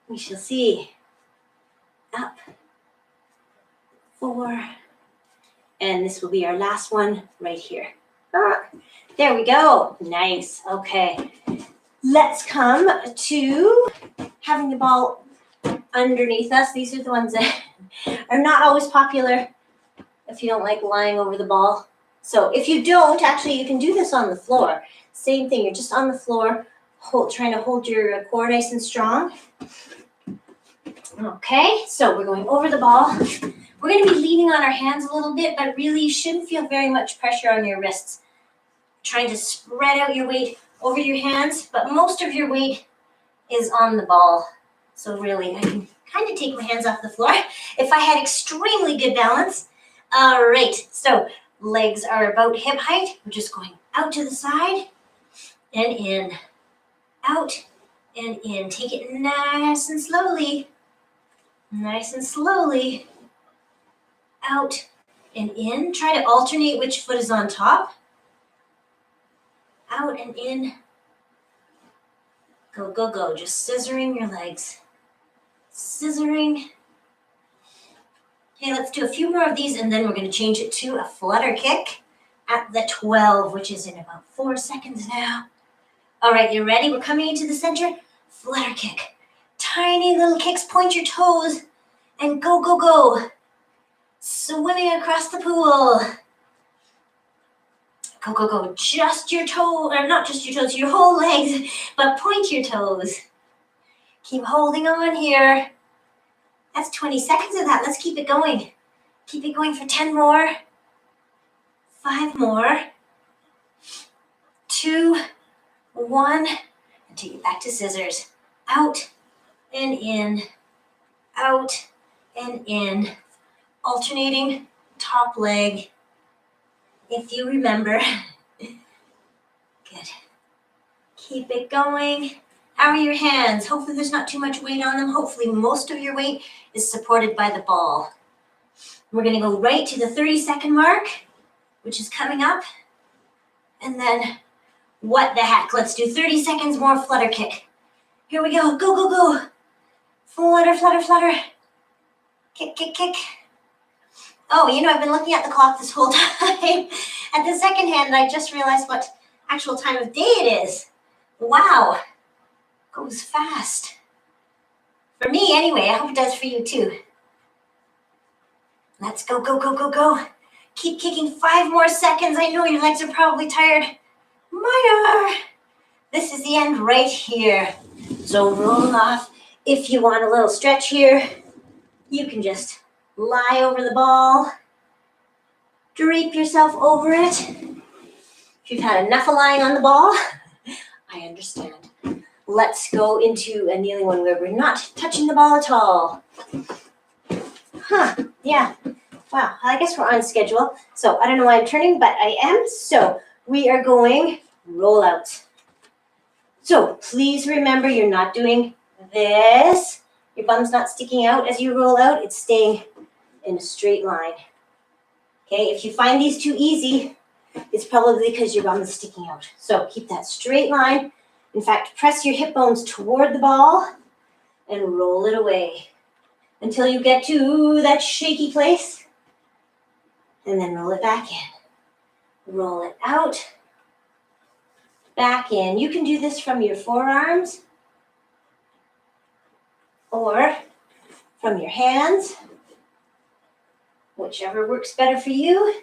We shall see. Up. 4. And this will be our last one right here. There we go. Nice. Okay. Let's come to having the ball underneath us. These are the ones that are not always popular if you don't like lying over the ball. So if you don't, actually you can do this on the floor. Same thing, you're just on the floor, trying to hold your core nice and strong. Okay, so we're going over the ball. We're going to be leaning on our hands a little bit, but really you shouldn't feel very much pressure on your wrists. Trying to spread out your weight over your hands, but most of your weight is on the ball. So really, I can kind of take my hands off the floor if I had extremely good balance. All right, so legs are about hip height. We're just going out to the side and in, out and in. Take it nice and slowly. Nice and slowly. Out and in. Try to alternate which foot is on top. Out and in. Go, go, go. Just scissoring your legs. Scissoring. Okay, let's do a few more of these and then we're going to change it to a flutter kick at the 12, which is in about 4 seconds now. All right, you ready? We're coming into the center. Flutter kick. Tiny little kicks. Point your toes and go, go, go. Swimming across the pool. Go, go, go. Just your toe, or not just your toes, your whole legs, but point your toes. Keep holding on here. That's 20 seconds of that. Let's keep it going. Keep it going for 10 more. 5 more. 2, 1. And take it back to scissors. Out and in. Out and in. Alternating top leg. If you remember. Good. Keep it going. How are your hands? Hopefully there's not too much weight on them. Hopefully most of your weight is supported by the ball. We're going to go right to the 30-second mark, which is coming up. And then, what the heck? Let's do 30 seconds more flutter kick. Here we go. Go, go, go. Flutter, flutter, flutter. Kick, kick, kick. Oh, you know, I've been looking at the clock this whole time. At the second hand, I just realized what actual time of day it is. Wow. Goes fast. For me, anyway. I hope it does for you, too. Let's go, go, go, go, go. Keep kicking 5 more seconds. I know your legs are probably tired. Mine are. This is the end right here. So roll off. If you want a little stretch here, you can just lie over the ball. Drape yourself over it. If you've had enough of lying on the ball, I understand. Let's go into a kneeling one where we're not touching the ball at all. Yeah. Wow, I guess we're on schedule. So I don't know why I'm turning, but I am. So we are going roll out. So please remember you're not doing this. Your bum's not sticking out as you roll out. It's staying in a straight line. Okay, if you find these too easy, it's probably because your bum is sticking out. So keep that straight line In fact, press your hip bones toward the ball and roll it away until you get to that shaky place. And then roll it back in. Roll it out. Back in. You can do this from your forearms or from your hands, whichever works better for you.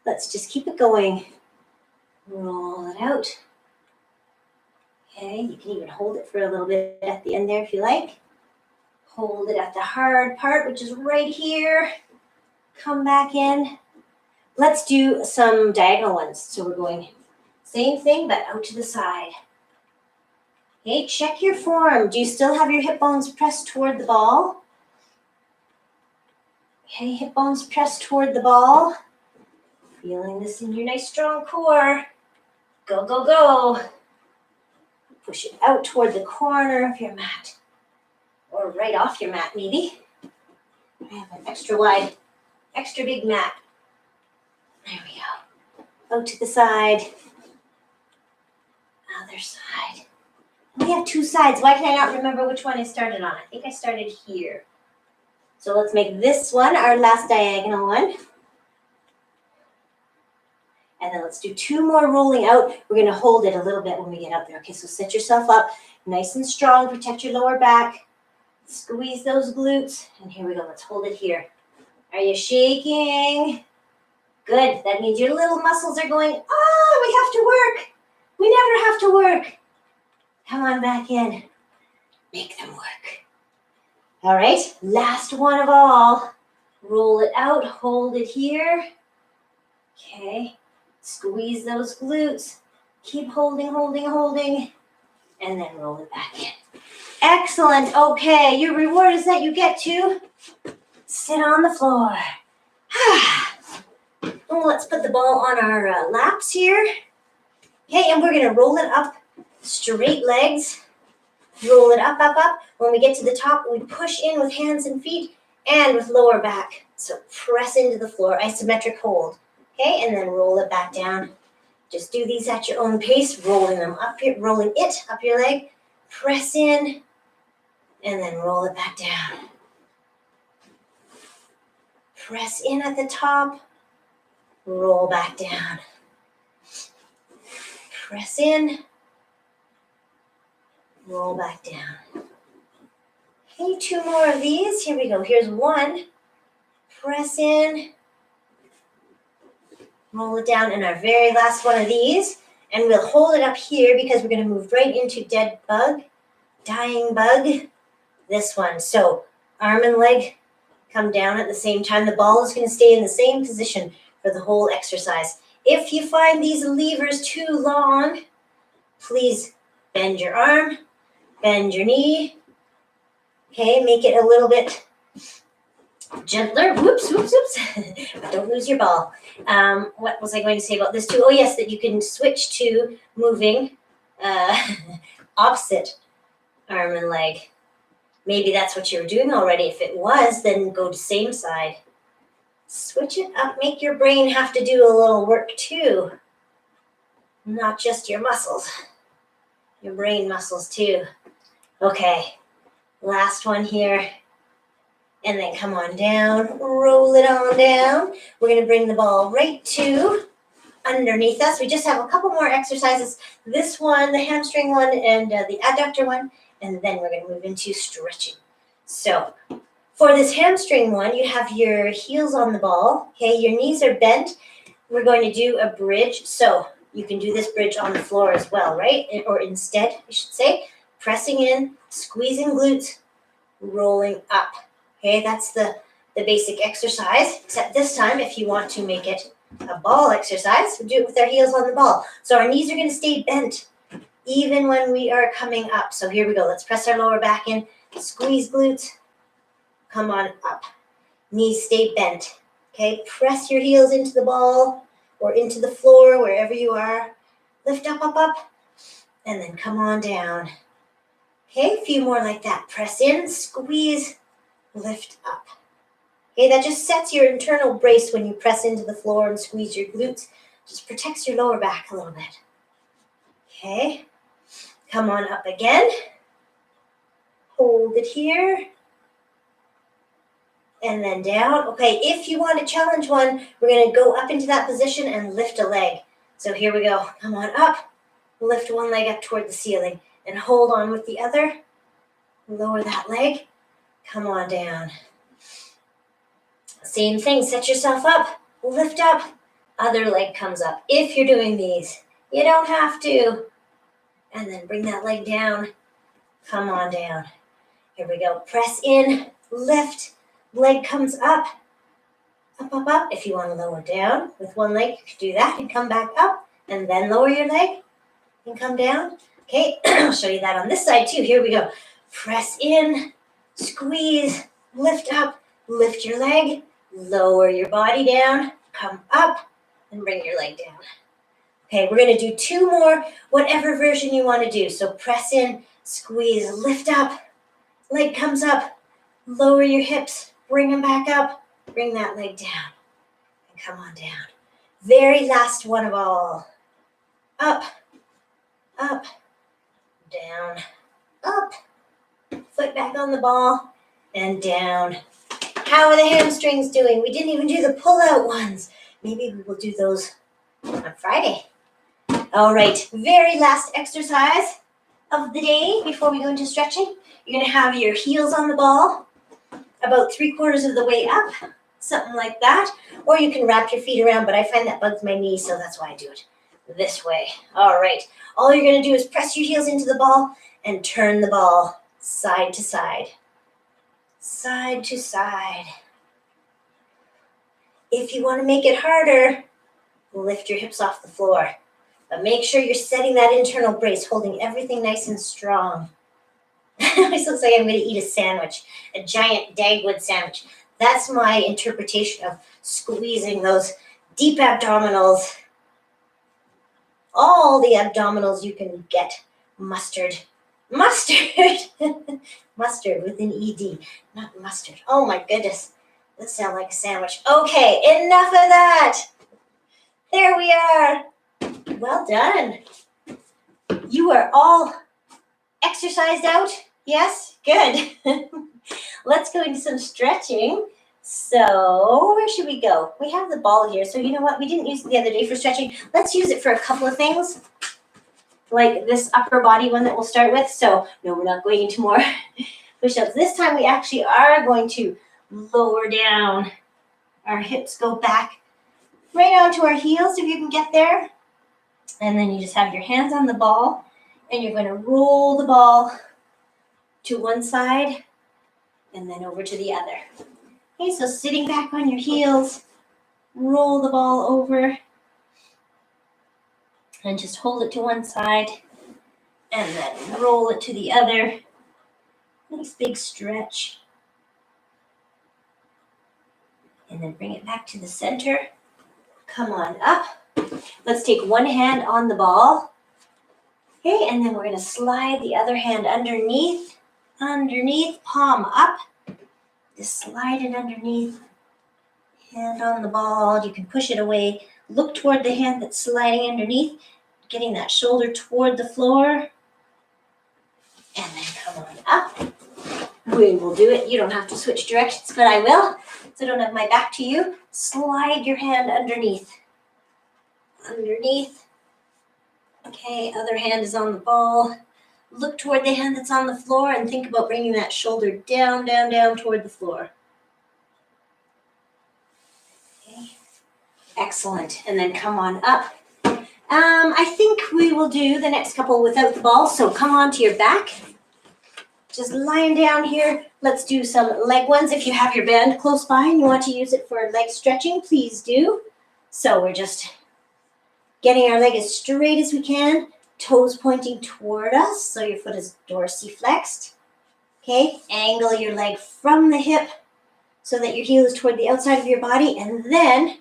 Let's just keep it going. Roll it out. Okay, you can even hold it for a little bit at the end there if you like. Hold it at the hard part, which is right here. Come back in. Let's do some diagonal ones. So we're going same thing, but out to the side. Okay, check your form. Do you still have your hip bones pressed toward the ball? Okay, hip bones pressed toward the ball. Feeling this in your nice strong core. Go, go, go. Push it out toward the corner of your mat. Or right off your mat, maybe. I have an extra wide, extra big mat. There we go. Out to the side. Other side. We have two sides. Why can I not remember which one I started on? I think I started here. So let's make this one our last diagonal one. And then let's do two more rolling out. We're going to hold it a little bit when we get out there. Okay, so set yourself up nice and strong. Protect your lower back. Squeeze those glutes. And here we go. Let's hold it here. Are you shaking? Good. That means your little muscles are going, oh, we have to work. We never have to work. Come on back in. Make them work. All right, last one of all. Roll it out. Hold it here. Okay. Squeeze those glutes. Keep holding, holding, holding. And then roll it back in. Excellent. Okay, your reward is that you get to sit on the floor. Let's put the ball on our laps here. Okay, and we're going to roll it up. Straight legs. Roll it up, up, up. When we get to the top, we push in with hands and feet and with lower back. So press into the floor, isometric hold. Okay, and then roll it back down. Just do these at your own pace, rolling them up here, rolling it up your leg. Press in, and then roll it back down. Press in at the top, roll back down. Press in, roll back down. Okay, two more of these. Here we go. Here's one. Press in, roll it down, and our very last one of these. And we'll hold it up here because we're going to move right into dead bug, dying bug. This one. So arm and leg come down at the same time. The ball is going to stay in the same position for the whole exercise. If you find these levers too long, please bend your arm, bend your knee. Okay, make it a little bit gentler. Whoops, whoops, whoops. Don't lose your ball. What was I going to say about this too? Oh, yes, that you can switch to moving opposite arm and leg. Maybe that's what you were doing already. If it was, then go to same side. Switch it up. Make your brain have to do a little work too. Not just your muscles. Your brain muscles too. Okay. Last one here. And then come on down. Roll it on down. We're going to bring the ball right to underneath us. We just have a couple more exercises. This one, the hamstring one, and the adductor one. And then we're going to move into stretching. So for this hamstring one, you have your heels on the ball. Okay, your knees are bent. We're going to do a bridge. So you can do this bridge on the floor as well, right? Or instead, I should say, pressing in, squeezing glutes, rolling up. Okay, that's the basic exercise. Except this time, if you want to make it a ball exercise, we do it with our heels on the ball. So our knees are going to stay bent even when we are coming up. So here we go. Let's press our lower back in, squeeze glutes, come on up. Knees stay bent. Okay, press your heels into the ball or into the floor, wherever you are. Lift up, up, up, and then come on down. Okay, a few more like that. Press in, squeeze, lift up. Okay, that just sets your internal brace when you press into the floor and squeeze your glutes. Just protects your lower back a little bit. Okay. Come on up again. Hold it here. And then down. Okay, if you want to challenge one, we're going to go up into that position and lift a leg. So here we go. Come on up. Lift one leg up toward the ceiling and hold on with the other. Lower that leg. Come on down. Same thing. Set yourself up. Lift up. Other leg comes up. If you're doing these, you don't have to. And then bring that leg down. Come on down. Here we go. Press in. Lift. Leg comes up. Up, up, up. If you want to lower down with one leg, you can do that and come back up and then lower your leg and come down. Okay, I'll show you that on this side too. Here we go. Press in, squeeze, lift up, lift your leg, lower your body down, come up and bring your leg down. Okay, we're going to do 2 more, whatever version you want to do. So press in, squeeze, lift up, leg comes up, lower your hips, bring them back up, bring that leg down, and come on down. Very last one of all. Up, up, down, up, foot back on the ball, and down. How are the hamstrings doing? We didn't even do the pull-out ones. Maybe we will do those on Friday. All right, very last exercise of the day before we go into stretching. You're gonna have your heels on the ball, about 3/4 of the way up, something like that. Or you can wrap your feet around, but I find that bugs my knee, so that's why I do it this way. All right, all you're gonna do is press your heels into the ball and turn the ball side to side. Side to side. If you wanna make it harder, lift your hips off the floor. But make sure you're setting that internal brace, holding everything nice and strong. This looks like I'm going to eat a sandwich, a giant Dagwood sandwich. That's my interpretation of squeezing those deep abdominals. All the abdominals you can get. Mustard. Mustard! Mustard with an ED, not mustard. Oh my goodness. That sounds like a sandwich. Okay, enough of that. There we are. Well done. You are all exercised out? Yes? Good. Let's go into some stretching. So where should we go? We have the ball here. So you know what? We didn't use it the other day for stretching. Let's use it for a couple of things. Like this upper body one that we'll start with. So no, we're not going into more push-ups. This time we actually are going to lower down. Our hips go back right onto our heels if you can get there. And then you just have your hands on the ball and you're going to roll the ball to one side and then over to the other. Okay, so sitting back on your heels, roll the ball over and just hold it to one side and then roll it to the other. Nice big stretch. And then bring it back to the center. Come on up. Let's take one hand on the ball. Okay, and then we're going to slide the other hand underneath, palm up. Just slide it underneath. Hand on the ball. You can push it away. Look toward the hand that's sliding underneath, getting that shoulder toward the floor. And then come on up. We will do it. You don't have to switch directions, but I will. So I don't have my back to you. Slide your hand underneath. Underneath. Okay, other hand is on the ball. Look toward the hand that's on the floor and think about bringing that shoulder down, down, down toward the floor. Okay, excellent. And then come on up. I think we will do the next couple without the ball, so come on to your back. Just lying down here. Let's do some leg ones. If you have your band close by and you want to use it for leg stretching, please do. So we're just getting our leg as straight as we can, toes pointing toward us, so your foot is dorsiflexed. Okay, angle your leg from the hip so that your heel is toward the outside of your body, and then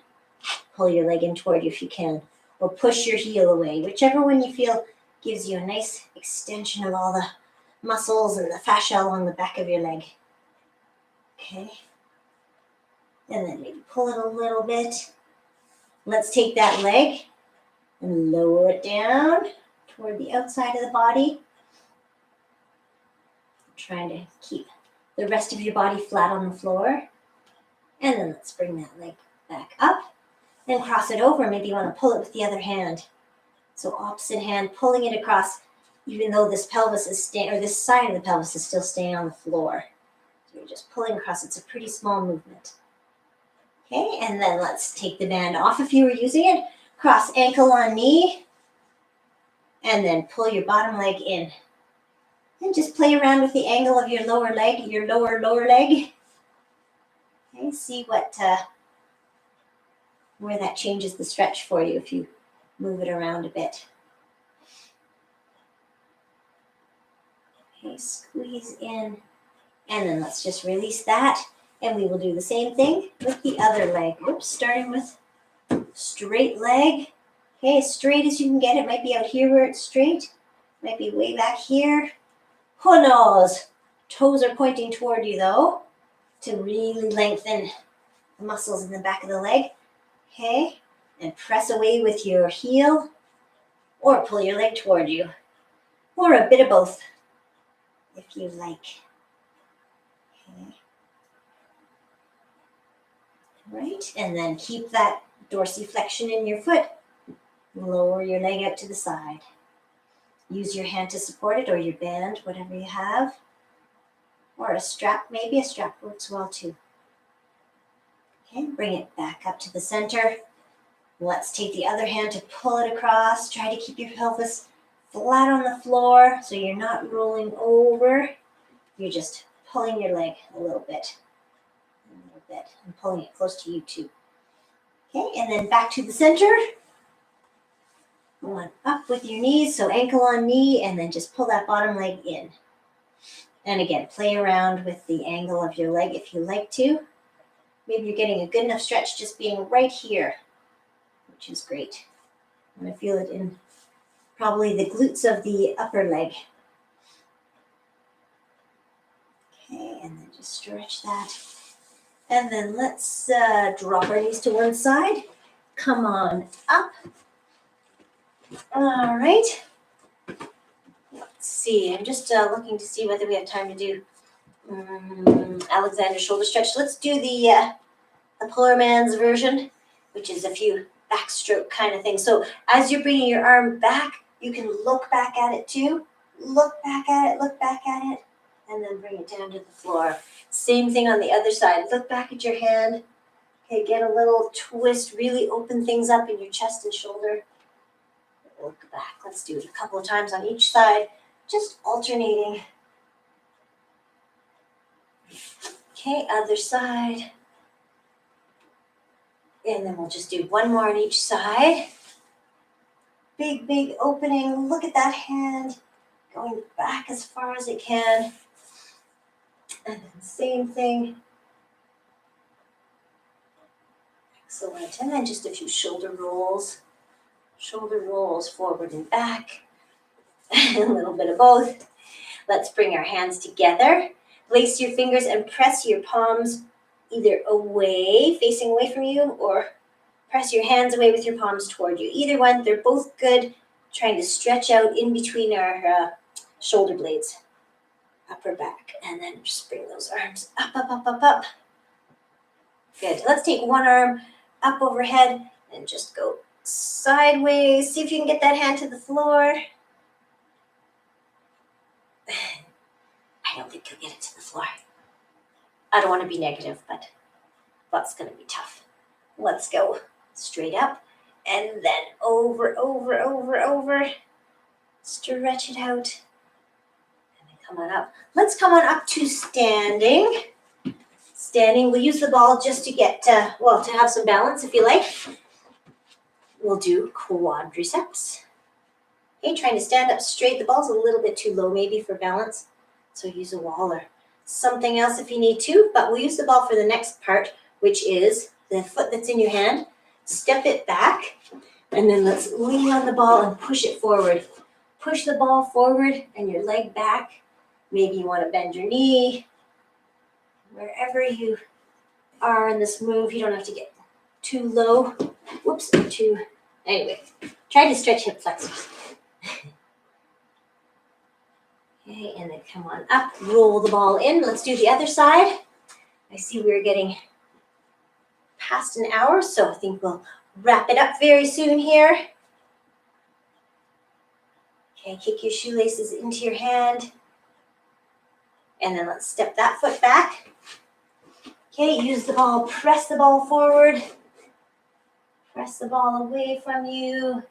pull your leg in toward you if you can, or push your heel away, whichever one you feel gives you a nice extension of all the muscles and the fascia along the back of your leg. Okay, and then maybe pull it a little bit. Let's take that leg and lower it down toward the outside of the body. Trying to keep the rest of your body flat on the floor. And then let's bring that leg back up. Then cross it over. Maybe you want to pull it with the other hand. So opposite hand, pulling it across, even though this pelvis is staying, or this side of the pelvis is still staying on the floor. So you're just pulling across. It's a pretty small movement. Okay, and then let's take the band off if you were using it. Cross ankle on knee. And then pull your bottom leg in. And just play around with the angle of your lower leg, your lower leg. Okay, see what where that changes the stretch for you if you move it around a bit. Okay, squeeze in. And then let's just release that. And we will do the same thing with the other leg. Oops, starting with straight leg. Okay, as straight as you can get. It might be out here where it's straight. Might be way back here. Who knows? Toes are pointing toward you though, to really lengthen the muscles in the back of the leg. Okay, and press away with your heel, or pull your leg toward you, or a bit of both, if you like. Okay. Right, and then keep that dorsiflexion in your foot. Lower your leg out to the side. Use your hand to support it, or your band, whatever you have. Or a strap, maybe a strap works well too. Okay, bring it back up to the center. Let's take the other hand to pull it across. Try to keep your pelvis flat on the floor so you're not rolling over. You're just pulling your leg a little bit, and pulling it close to you too. Okay, and then back to the center. One up with your knees, so ankle on knee, and then just pull that bottom leg in. And again, play around with the angle of your leg if you like to. Maybe you're getting a good enough stretch just being right here, which is great. I'm going to feel it in probably the glutes of the upper leg. Okay, and then just stretch that. And then let's drop our knees to one side. Come on up. All right. Let's see. I'm just looking to see whether we have time to do Alexander shoulder stretch. Let's do the poor man's version, which is a few backstroke kind of thing. So as you're bringing your arm back, you can look back at it too. Look back at it, and then bring it down to the floor. Same thing on the other side. Look back at your hand. Okay, get a little twist. Really open things up in your chest and shoulder. Look back. Let's do it a couple of times on each side, just alternating. Okay, other side. And then we'll just do one more on each side. Big, big opening. Look at that hand going back as far as it can. And then same thing. Excellent. And then just a few shoulder rolls. Shoulder rolls forward and back. A little bit of both. Let's bring our hands together. Lace your fingers and press your palms either away, facing away from you, or press your hands away with your palms toward you. Either one, they're both good. Trying to stretch out in between our shoulder blades. Upper back. And then just bring those arms up, up, up, up, up. Good. Let's take one arm up overhead and just go sideways. See if you can get that hand to the floor. I don't think you'll get it to the floor. I don't want to be negative, but that's going to be tough. Let's go straight up and then over, over, over, over. Stretch it out. And then come on up. Let's come on up to standing. Standing, we'll use the ball just to get, to have some balance if you like. We'll do quadriceps. Okay, trying to stand up straight. The ball's a little bit too low maybe for balance, so use a wall or something else if you need to, but we'll use the ball for the next part, which is the foot that's in your hand. Step it back, and then let's lean on the ball and push it forward. Push the ball forward and your leg back. Maybe you want to bend your knee. Wherever you are in this move, you don't have to get too low. Whoops, Anyway, try to stretch hip flexors. Okay, Okay, and then come on up, roll the ball in. Let's do the other side. I see we're getting past an hour, so I think we'll wrap it up very soon here. Okay, kick your shoelaces into your hand. And then let's step that foot back. Okay, use the ball, press the ball forward. Press the ball away from you.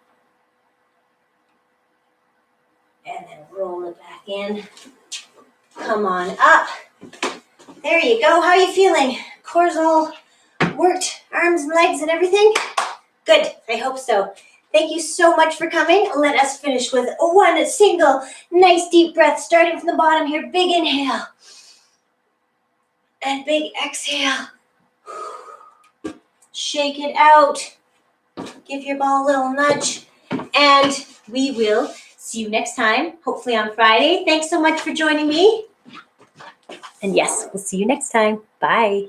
And then roll it back in. Come on up. There you go. How are you feeling? Core's all worked, arms and legs and everything? Good, I hope so. Thank you so much for coming. Let us finish with one single nice deep breath, starting from the bottom here. Big inhale. And big exhale. Shake it out. Give your ball a little nudge. And we will see you next time, hopefully on Friday. Thanks so much for joining me. And yes, we'll see you next time. Bye.